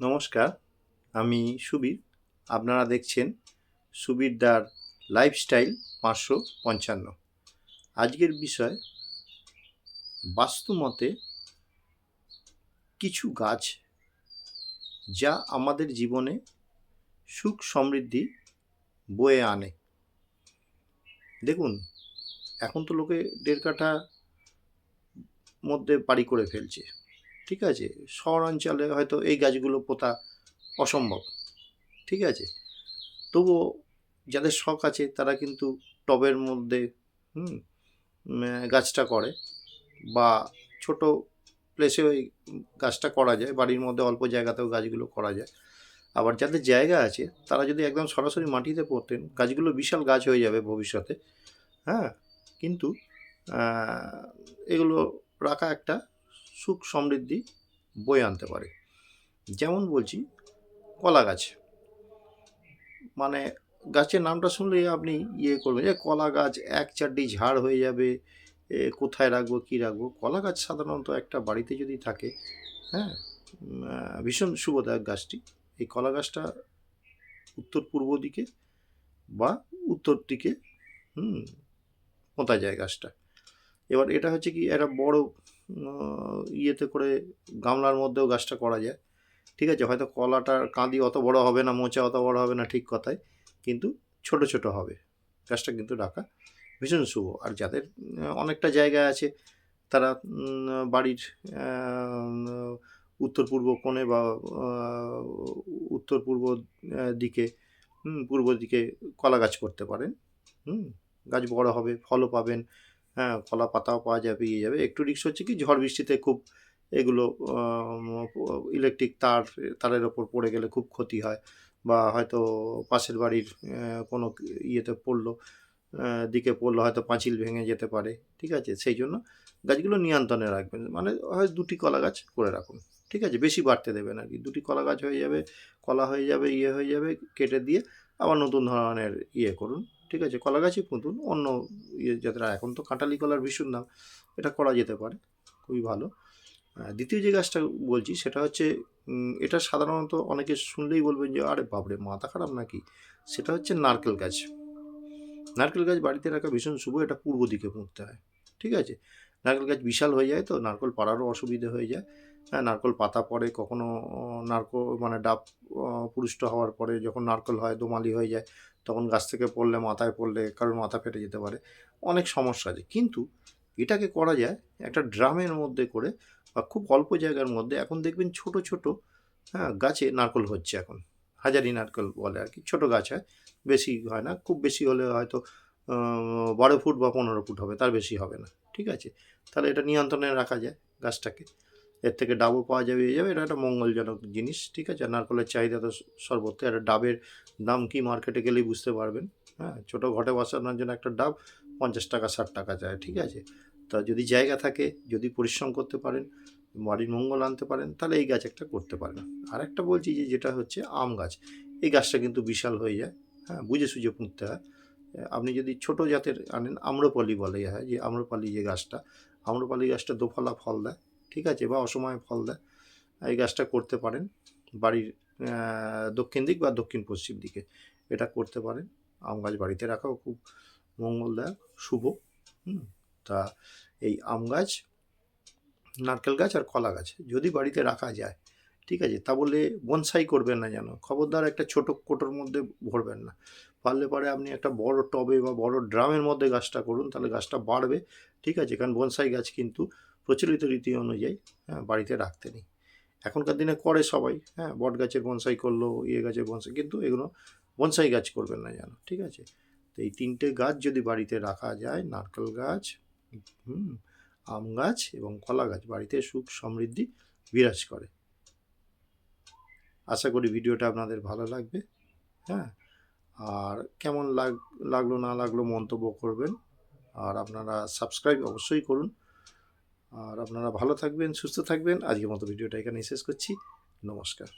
নমস্কার, আমি সুবীর। আপনারা দেখছেন সুবীরদার লাইফস্টাইল 555। আজকের বিষয় বাস্তুমতে কিছু গাছ যা আমাদের জীবনে সুখ সমৃদ্ধি বয়ে আনে। দেখুন, এখন তো লোকে 1.5 কাঠা মধ্যে বাড়ি করে ফেলছে, ঠিক আছে। শহরাঞ্চলে হয়তো এই গাছগুলো পোতা অসম্ভব, ঠিক আছে। তবুও যাদের শখ আছে তারা কিন্তু টবের মধ্যে হুম গাছটা করে, বা ছোট প্লেসে ওই গাছটা করা যায়। বাড়ির মধ্যে অল্প জায়গাতেও গাছগুলো করা যায়। আবার যাদের জায়গা আছে তারা যদি একদম সরাসরি মাটিতে পোঁতেন, গাছগুলো বিশাল গাছ হয়ে যাবে ভবিষ্যতে। হ্যাঁ, কিন্তু এগুলো রাখা একটা সুখ সমৃদ্ধি বয়ে আনতে পারে। যেমন বলছি, কলা গাছ। মানে গাছের নামটা শুনলেই আপনি করবেন যে কলা গাছ এক চারটি ঝাড় হয়ে যাবে, কোথায় রাখবো কী রাখবো। কলা গাছ সাধারণত একটা বাড়িতে যদি থাকে, হ্যাঁ, ভীষণ শুভদায়ক গাছটি। এই কলা গাছটা উত্তর পূর্ব দিকে বা উত্তর দিকে পোঁতা যায় গাছটা। এবার এটা হচ্ছে কি, একটা বড় ইয়েতে করে গামলার মধ্যেও গাছটা করা যায়, ঠিক আছে। হয়তো কলাটার কাঁদি অত বড় হবে না, মোচা অত বড় হবে না, ঠিক কথাই, কিন্তু ছোট ছোট হবে। গাছটা কিন্তু রাখা ভীষণ শুভ। আর যাদের অনেকটা জায়গা আছে, তারা বাড়ির উত্তর পূর্ব কোণে বা উত্তর পূর্ব দিকে, পূর্ব দিকে কলা গাছ করতে পারেন। গাছ বড় হবে, ফলও পাবেন, হ্যাঁ, কলা পাতাও পাওয়া যাবে, যাবে। একটু রিস্ক হচ্ছে কি, ঝড় বৃষ্টিতে খুব এগুলো ইলেকট্রিক তারের ওপর পড়ে গেলে খুব ক্ষতি হয়, বা হয়তো পাশের বাড়ির কোনো ইয়েতে পড়লো, দিকে পড়লো, হয়তো পাঁচিল ভেঙে যেতে পারে, ঠিক আছে। সেই জন্য গাছগুলো নিয়ন্ত্রণে রাখবেন। মানে হয় 2টি কলা গাছ করে রাখুন, ঠিক আছে, বেশি বাড়তে দেবেন আর কি। 2টি কলা গাছ হয়ে যাবে, কলা হয়ে যাবে, হয়ে যাবে, কেটে দিয়ে আবার নতুন ধরনের করুন, ঠিক আছে। কলা গাছই পুঁতুন, অন্য যাদের এখন তো কাঁঠালি কলার ভীষণ দাম, এটা করা যেতে পারে, খুবই ভালো। দ্বিতীয় যে গাছটা বলছি সেটা হচ্ছে, এটা সাধারণত অনেকে শুনলেই বলবেন যে আরে বাপরে, মাথা খারাপ নাকি। সেটা হচ্ছে নারকেল গাছ। নারকেল গাছ বাড়িতে রাখা ভীষণ শুভ। এটা পূর্ব দিকে পুঁততে হয়, ঠিক আছে। নারকেল গাছ বিশাল হয়ে যায়, তো নারকেল পাড়ারও অসুবিধে হয়ে যায়। হ্যাঁ, নারকেল পাতা পড়ে, কখনো নারকেল মানে ডাব পুষ্ট হওয়ার পরে যখন নারকেল হয়, দোমালি হয়ে যায়, তখন গাছ থেকে পড়লে, মাথায় পড়লে কারোর মাথা ফেটে যেতে পারে, অনেক সমস্যা আছে। কিন্তু এটাকে করা যায় একটা ড্রামের মধ্যে করে, বা খুব অল্প জায়গার মধ্যে। এখন দেখবেন ছোট ছোট, হ্যাঁ, গাছে নারকেল হচ্ছে এখন। হাজারি নারকেল বলে আর কি, ছোট গাছ হয়, বেশি হয় না। খুব বেশি হলে হয়তো 12 ফুট বা 15 ফুট হবে, তার বেশি হবে না, ঠিক আছে। তাহলে এটা নিয়ন্ত্রণে রাখা যায় গাছটাকে। এর থেকে ডাবও পাওয়া যাবে, যাবে। এটা একটা মঙ্গলজনক জিনিস, ঠিক আছে। আর নারকেলের চাহিদা তো সর্বত্র। একটা ডাবের দাম কি মার্কেটে গেলেই বুঝতে পারবেন। হ্যাঁ, ছোটো ঘটে বসানোর জন্য একটা ডাব 50 টাকা 60 টাকা চায়, ঠিক আছে। তা যদি জায়গা থাকে, যদি পরিশ্রম করতে পারেন, বাড়ির মঙ্গল আনতে পারেন, তাহলে এই গাছ একটা করতে পারেন। আর একটা বলছি যেটা হচ্ছে আম গাছ। এই গাছটা কিন্তু বিশাল হয়ে যায়, হ্যাঁ, বুঝে সুঝে পুঁততে হয়। আপনি যদি ছোট জাতের আনেন, আম্রপালি বলে হয়, যে আম্রপালি যে গাছটা, আম্রপালি গাছটা দোফালা ফল দেয়, ঠিক আছে, বা অসময়ে ফল দেয়। এই গাছটা করতে পারেন বাড়ির দক্ষিণ দিক বা দক্ষিণ পশ্চিম দিকে, এটা করতে পারেন। আম গাছ বাড়িতে রাখাও খুব মঙ্গলদায়ক, শুভ। তা এই আম গাছ, নারকেল গাছ আর কলা গাছ যদি বাড়িতে রাখা যায়, ঠিক আছে, তা বলে বনসাই করবেন না যেন, খবরদার। একটা ছোট কোটোর মধ্যে ভরবেন না। পারলে পরে আপনি একটা বড় টবে বা বড় ড্রামের মধ্যে গাছটা করুন, তাহলে গাছটা বাড়বে, ঠিক আছে। কারণ বনসাই গাছ কিন্তু প্রচলিত রীতি অনুযায়ী, হ্যাঁ, বাড়িতে রাখতে নেই। এখনকার দিনে করে সবাই, হ্যাঁ, বট গাছের বনসাই করলো, গাছের বনসাই, কিন্তু এগুলো বনসাই গাছ করবেন না যেন, ঠিক আছে। তো এই 3টে গাছ যদি বাড়িতে রাখা যায়, নারকেল গাছ, আম গাছ এবং কলা গাছ, বাড়িতে সুখ সমৃদ্ধি বিরাজ করে। আশা করি ভিডিওটা আপনাদের ভালো লাগবে। হ্যাঁ, আর কেমন লাগলো না লাগলো মন্তব্য করবেন। আর আপনারা সাবস্ক্রাইব অবশ্যই করুন। আর আপনারা ভালো থাকবেন, সুস্থ থাকবেন। আজকের মতো ভিডিওটা এখানেই শেষ করছি। নমস্কার।